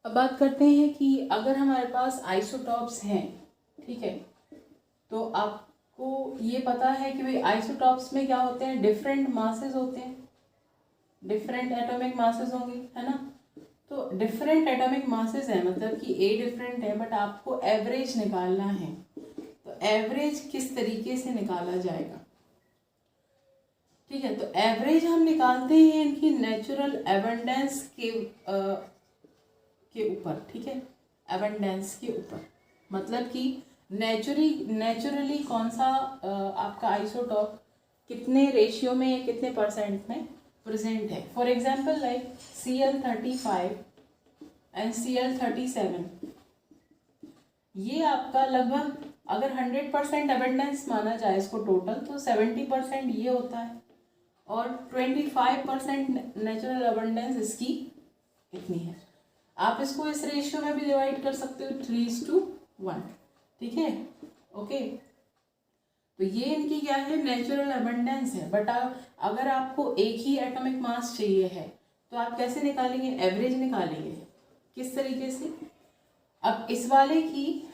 अब बात करते हैं कि अगर हमारे पास आइसोटॉप्स हैं, ठीक है, तो आपको ये पता है कि भाई आइसोटॉप्स में क्या होते हैं, डिफरेंट मासेस होते हैं, डिफरेंट एटॉमिक मासेस होंगे, है ना। तो डिफरेंट एटॉमिक मासेस है मतलब कि ए डिफरेंट है, बट आपको एवरेज निकालना है। तो एवरेज किस तरीके से निकाला जाएगा, ठीक है। तो एवरेज हम निकालते हैं इनकी नेचुरल एबंडेंस के ऊपर, ठीक है, एबंडेंस के ऊपर, मतलब कि नेचुरली कौन सा आपका आइसोटॉप कितने रेशियो में या कितने परसेंट में प्रेजेंट है। For example like Cl35 and Cl37, ये आपका लगभग अगर 100% अबेंडेंस माना जाए इसको टोटल, तो 70% ये होता है और 25% नेचुरल अबेंडेंस इसकी इतनी है। आप इसको इस रेशियो में भी डिवाइड कर सकते हो 3:1, ठीक है, ओके। तो ये इनकी क्या है, नेचुरल अबेंडेंस है। बट अगर आपको एक ही एटॉमिक मास चाहिए है तो आप कैसे निकालेंगे, एवरेज निकालेंगे। किस तरीके से, अब इस वाले की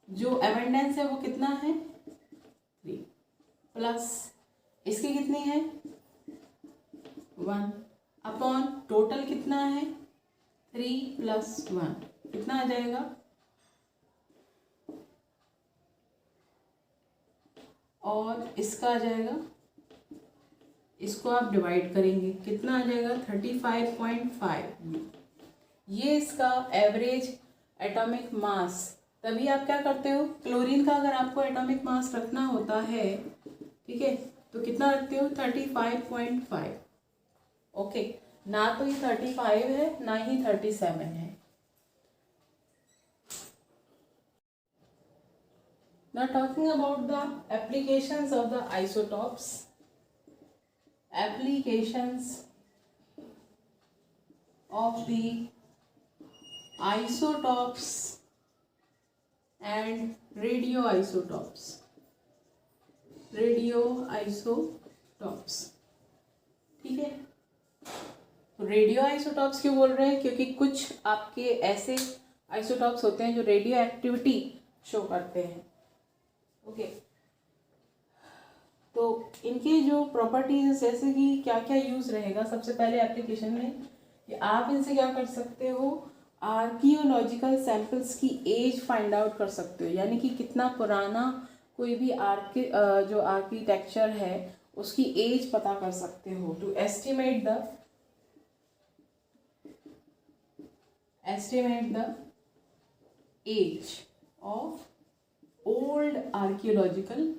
जो अबेंडेंस है वो कितना है 3, प्लस इसकी कितनी है 1, अपॉन टोटल कितना है 3 + 1, कितना आ जाएगा, और इसका आ जाएगा, इसको आप डिवाइड करेंगे कितना आ जाएगा 35.5। ये इसका एवरेज एटॉमिक मास। तभी आप क्या करते हो, क्लोरीन का अगर आपको एटॉमिक मास रखना होता है, ठीक है, तो कितना रखते हो 35.5, ओके। ना तो ये 35 है ना ही 37 है। Now talking about the applications of the isotopes. Applications of the isotopes and radioisotopes. Radioisotopes, ठीक है। तो रेडियो आइसोटॉप्स क्यों बोल रहे हैं, क्योंकि कुछ आपके ऐसे आइसोटॉप्स होते हैं जो रेडियो एक्टिविटी शो करते हैं, ओके। तो इनकी जो प्रॉपर्टीज जैसे कि क्या क्या यूज रहेगा, सबसे पहले एप्लीकेशन में कि आप इनसे क्या कर सकते हो, आर्कियोलॉजिकल सैंपल्स की एज फाइंड आउट कर सकते हो, यानी कि कितना पुराना कोई भी जो आर्किटेक्चर है उसकी एज पता कर सकते हो। To estimate the age of old archaeological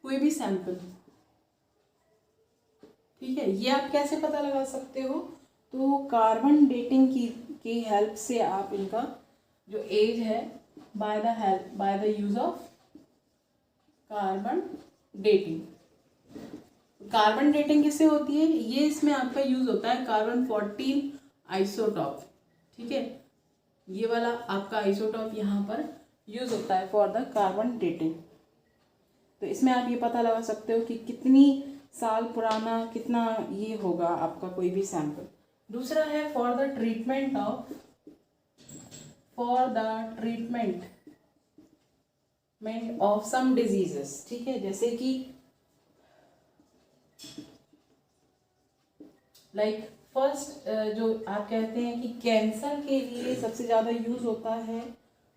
कोई भी सैंपल, ठीक है। ये आप कैसे पता लगा सकते हो, तो कार्बन डेटिंग की हेल्प से आप इनका जो एज है by the use of carbon dating. Carbon dating किससे होती है, ये इसमें आपका यूज होता है कार्बन-14 आइसोटॉप, ठीक है। ये वाला आपका आइसोटॉप यहाँ पर यूज होता है फॉर द कार्बन डेटिंग। तो इसमें आप ये पता लगा सकते हो कि कितनी साल पुराना कितना ये होगा आपका कोई भी सैंपल। दूसरा है for the treatment of some diseases, ठीक है, जैसे कि लाइक फर्स्ट जो आप कहते हैं कि कैंसर के लिए सबसे ज़्यादा यूज होता है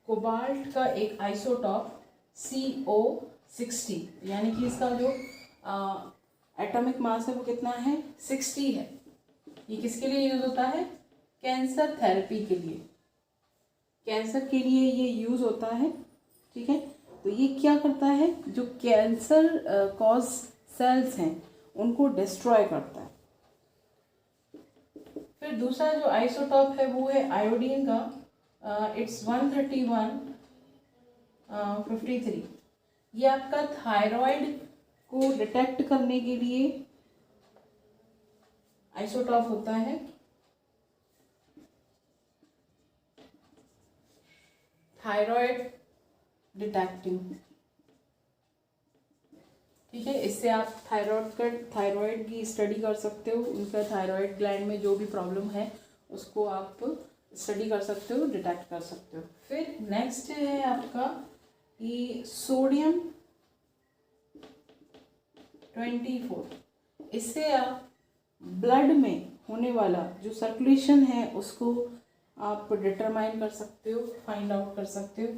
कोबाल्ट का एक आइसोटॉप CO60, यानी कि इसका जो एटॉमिक मास है वो कितना है 60 है। ये किसके लिए यूज होता है, कैंसर थेरेपी के लिए, कैंसर के लिए ये यूज होता है, ठीक है। तो ये क्या करता है, जो कैंसर कॉज सेल्स हैं उनको डिस्ट्रॉय करता है। फिर दूसरा जो आइसोटॉप है वो है आयोडीन का, इट्स 13153। ये आपका थायराइड को डिटेक्ट करने के लिए आइसोटॉप होता है। थायराइड डिटेक्टिंग, ठीक है। इससे आप थायराइड की स्टडी कर सकते हो, उनका थायराइड ग्लैंड में जो भी प्रॉब्लम है उसको आप स्टडी कर सकते हो, डिटेक्ट कर सकते हो। फिर नेक्स्ट है आपका ये सोडियम 24। इससे आप ब्लड में होने वाला जो सर्कुलेशन है उसको आप डिटरमाइन कर सकते हो, फाइंड आउट कर सकते हो।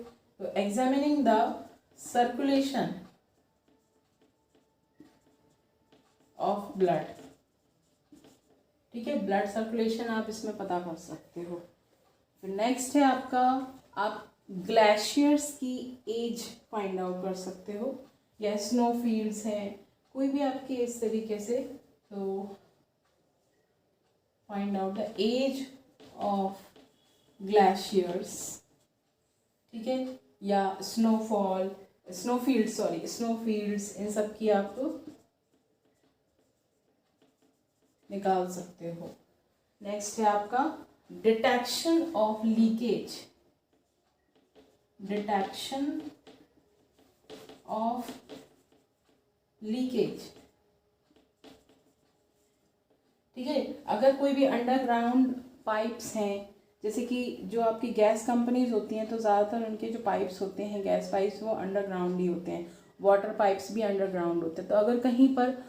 तो examining the circulation of blood, ठीक है, ब्लड सर्कुलेशन आप इसमें पता कर सकते हो। फिर नेक्स्ट है आपका, आप ग्लेशियर्स की एज फाइंड आउट कर सकते हो, या स्नो फील्ड्स हैं, कोई भी आपके इस तरीके से, तो find out the age of glaciers, ठीक है, या स्नोफील्ड्स, इन सब की आप निकाल सकते हो। नेक्स्ट है आपका डिटेक्शन ऑफ लीकेज, ठीक है। अगर कोई भी अंडरग्राउंड पाइप्स हैं, जैसे कि जो आपकी गैस कंपनीज होती हैं तो ज़्यादातर उनके जो पाइप्स होते हैं, गैस पाइप्स, वो अंडरग्राउंड ही होते हैं, वाटर पाइप्स भी अंडरग्राउंड होते हैं। तो अगर कहीं पर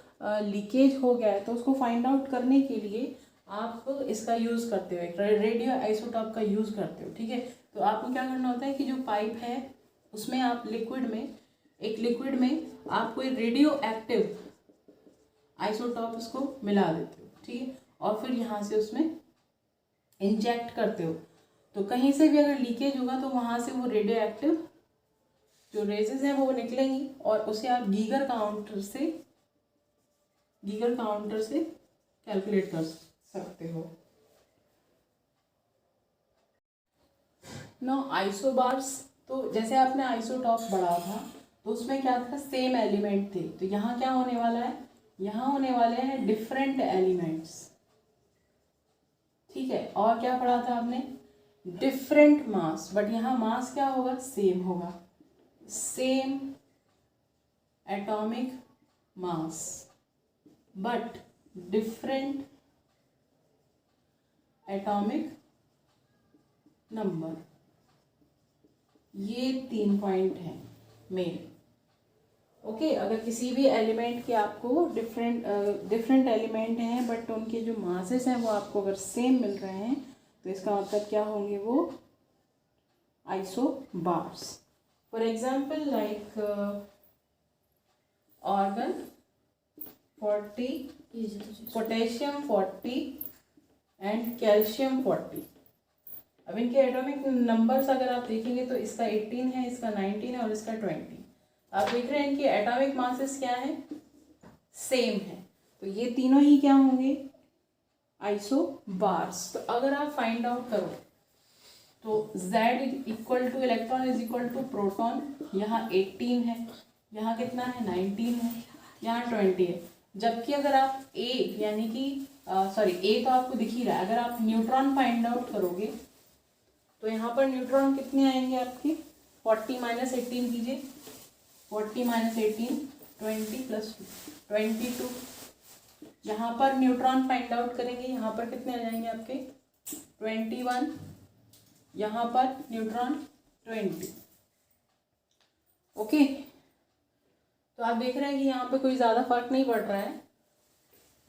लीकेज हो गया है तो उसको फाइंड आउट करने के लिए आप इसका यूज़ करते हो, रेडियो आइसोटॉप का यूज़ करते हो, ठीक है। तो आपको क्या करना होता है कि जो पाइप है उसमें आप लिक्विड में आप कोई रेडियो एक्टिव आइसोटॉप उसको मिला देते हो, ठीक है, और फिर यहाँ से उसमें इंजेक्ट करते हो। तो कहीं से भी अगर लीकेज होगा तो वहाँ से वो रेडियो एक्टिव जो रेजेस हैं वो निकलेंगी, और उसे आप गीगर काउंटर से कैलकुलेट कर सकते हो। नो आइसोबार्स, तो जैसे आपने आइसोटॉप बढ़ा था तो उसमें क्या था, सेम एलिमेंट थे। तो यहाँ क्या होने वाला है, यहाँ होने वाले हैं डिफरेंट एलिमेंट्स, ठीक है। और क्या पढ़ा था आपने, डिफरेंट मास, बट यहाँ मास क्या होगा, सेम होगा, same atomic mass but different atomic number. ये 3 पॉइंट हैं मेन, ओके। अगर किसी भी एलिमेंट के आपको डिफरेंट एलिमेंट हैं बट उनके जो मासेस हैं वो आपको अगर सेम मिल रहे हैं तो इसका मतलब क्या होंगे, वो isobars. For example like organ 40, potassium 40 and calcium 40। अब इनके एटॉमिक नंबर्स अगर आप देखेंगे तो इसका 18 है, इसका 19 है और इसका 20। आप देख रहे हैं इनके एटॉमिक मासेस क्या है, सेम है। तो ये तीनों ही क्या होंगे, आइसोबार्स। तो अगर आप फाइंड आउट करो तो Z equal to electron is equal to proton, यहाँ 18 है, यहाँ कितना है 19 है, यहाँ 20 है। जबकि अगर आप A यानी कि A तो आपको दिख ही रहा है, अगर आप न्यूट्रॉन फाइंड आउट करोगे तो यहाँ पर न्यूट्रॉन कितने आएंगे आपके, 40 माइनस 18 कीजिए, 40 माइनस 18 20 प्लस 22। यहाँ पर न्यूट्रॉन फाइंड आउट करेंगे, यहाँ पर कितने आ जाएंगे आपके 21, यहाँ पर न्यूट्रॉन 20, ओके। तो आप देख रहे हैं कि यहाँ पे कोई ज़्यादा फर्क नहीं पड़ रहा है,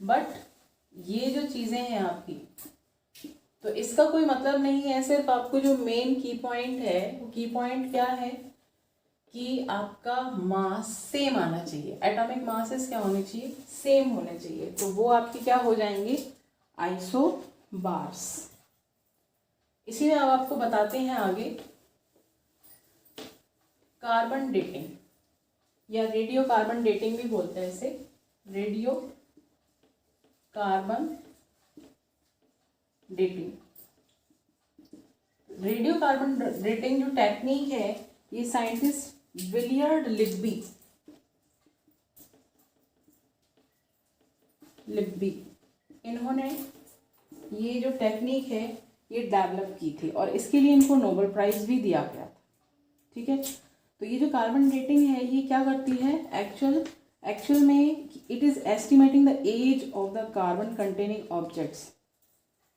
बट ये जो चीज़ें हैं आपकी, तो इसका कोई मतलब नहीं है, सिर्फ आपको जो मेन की पॉइंट है, वो की पॉइंट क्या है कि आपका मास सेम आना चाहिए, एटॉमिक मासेस क्या होने चाहिए, सेम होने चाहिए। तो वो आपके क्या हो जाएंगे, आइसोबार्स। इसी में अब आपको बताते हैं आगे कार्बन डेटिंग, या रेडियो कार्बन डेटिंग भी बोलते हैं इसे, radio carbon dating. Radio carbon dating जो टेक्निक है, ये साइंटिस्ट विलियर्ड लिब्बी इन्होंने ये जो टेक्निक है ये डेवलप की थी, और इसके लिए इनको नोबेल प्राइज भी दिया गया था, ठीक है। तो ये जो कार्बन डेटिंग है ये क्या करती है, एक्चुअल एक्चुअल में it is estimating the age of the carbon containing objects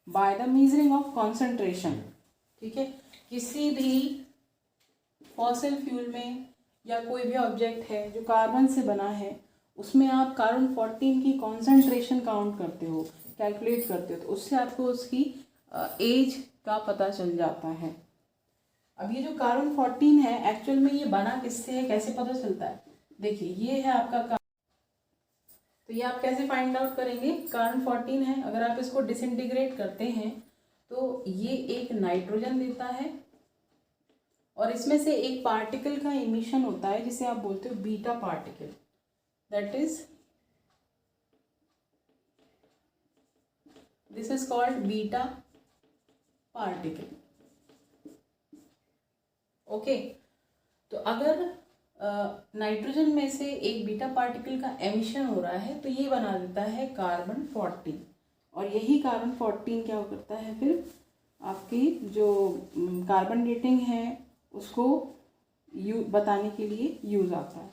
by the measuring of concentration. ठीक है, किसी भी फॉसिल फ्यूल में या कोई भी ऑब्जेक्ट है जो कार्बन से बना है उसमें आप कार्बन 14 की कॉन्सेंट्रेशन काउंट करते हो, कैलकुलेट करते हो, तो उससे आपको उसकी एज का पता चल जाता है। अब ये जो कार्बन 14 है एक्चुअल में ये बना किससे है, कैसे पता चलता है? देखिए ये है आपका तो ये आप कैसे फाइंड आउट करेंगे? कार्बन 14 है, अगर आप इसको डिसइंटीग्रेट करते हैं तो ये एक नाइट्रोजन देता है और इसमें से एक पार्टिकल का इमिशन होता है जिसे आप बोलते हो beta particle, that is this is called beta particle. Okay, तो अगर नाइट्रोजन में से एक बीटा पार्टिकल का एमिशन हो रहा है तो ये बना देता है कार्बन 14 और यही कार्बन 14 क्या करता है फिर आपकी जो कार्बन डेटिंग है उसको बताने के लिए यूज आता है।